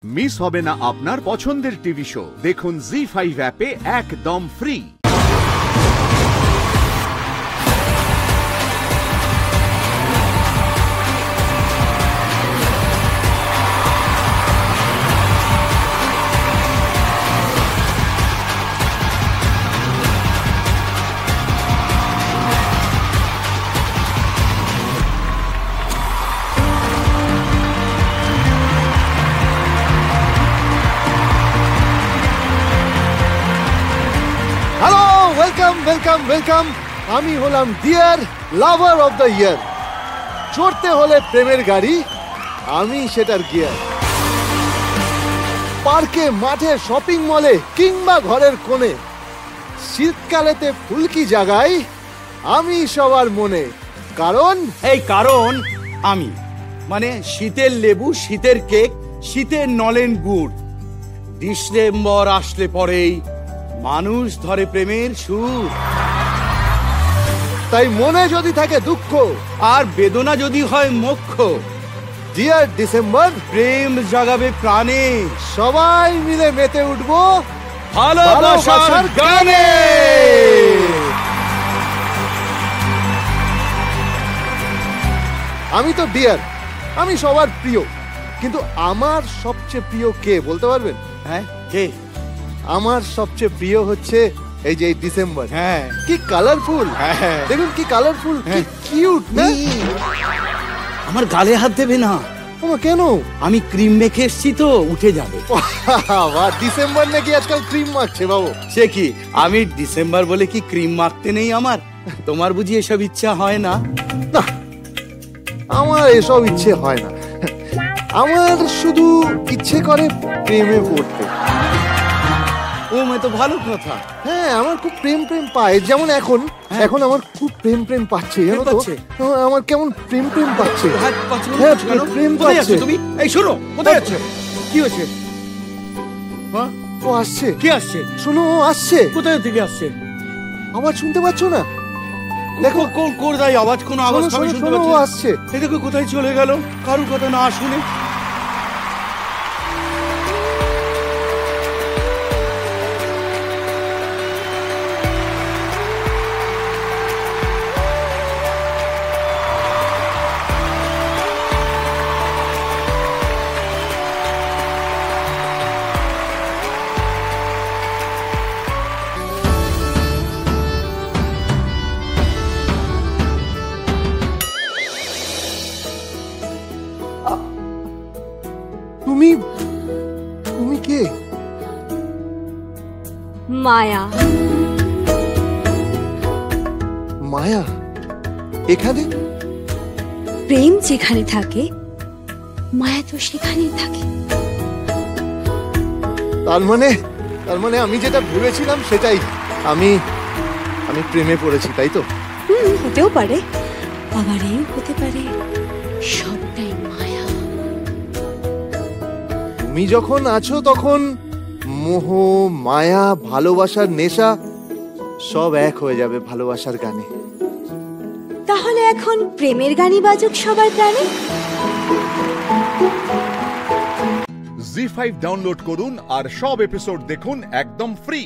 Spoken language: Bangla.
মিস হবে না আপনার পছন্দের টিভি শো। দেখুন জি5 অ্যাপে একদম ফ্রি। Welcome welcome. আমি হলাম dear lover of the year. চড়তে হলে প্রেমের গাড়ি, আমি সেটার গিয়ার। পার্কে, মাঠে, শপিং মলে কিংবা ঘরের কোণে, শীতকালেতে ফুলকি জাগাই আমি সবার মনে। কারণ আমি মানে শীতের লেবু, শীতের কেক, শীতের নলেন গুড়। ডিসেম্বর আসলে পরেই মানুষ ধরে প্রেমের সুর। তাই মনে যদি থাকে দুঃখ আর বেদনা যদি হয় মোক্ষ, ডিয়ার ডিসেম্বর প্রেম জাগাবে প্রাণে। সবাই মিলে মেতে উঠবো ভালোবাসার গানে। আমি তো ডিয়ার, আমি সবার প্রিয়, কিন্তু আমার সবচেয়ে প্রিয় কে বলতে পারবেন? হ্যাঁ, কে? আমার সবচেয়ে প্রিয় হচ্ছে এই যে ডিসেম্বর। হ্যাঁ, কি কালারফুল, হ্যাঁ দেখুন কি কালারফুল, কি কিউট না? আমার গালে হাত দেবে না। কেন? আমি ক্রিম মেখে এসছি তো, উঠে যাবে। ডিসেম্বর নাকি আজকাল ক্রিম মাখছে বাবু? সে কি, আমি ডিসেম্বর বলে কি ক্রিম মাখতে নেই আমার? তোমার বুঝি এসব ইচ্ছা হয় না? না, আমার এসব ইচ্ছে হয় না। আমার শুধু ইচ্ছে করে প্রেমে পড়তে। ও মে তো ভালো কথা। হ্যাঁ, আমার খুব প্রেম পায়। যেমন এখন আমার খুব প্রেম পাচ্ছে, জানো তো? আমার কেমন প্রেম পাচ্ছে। হ্যাঁ, প্রেম পাচ্ছে। তুমি এই শোনো, কোথায় যাচ্ছ? কি হয়েছে? হ্যাঁ, ও আসছে। কি আসছে? শোনো, ও আসছে। কোথায় থেকে আসছে? আওয়াজ শুনতে পাচ্ছ না? দেখো কোন দাই আওয়াজ, কোন আওয়াজ আমি শুনতে পাচ্ছি। ও আসছে। এই দেখো কোথায় চলে গেল, কারুর কথা না শুনে। তুমি কে? মায়া। মায়া এখানে? প্রেম যেখানে থাকে, মায়া তো সেখানেই থাকে। তার মানে আমি যেটা ভেবেছিলাম সেটাই। আমি প্রেমে পড়েছি, তাই তো? হতেও পারে, আবার এই হতে পারে সবটাই মায়া। তুমি যখন আছো তখন মোহ, মায়া, ভালোবাসার নেশা সব এক হয়ে যাবে ভালোবাসার গানে। তাহলে এখন প্রেমের গানই বাজুক সবার প্রাণে। জি5 ডাউনলোড করুন আর সব এপিসোড দেখুন একদম ফ্রি।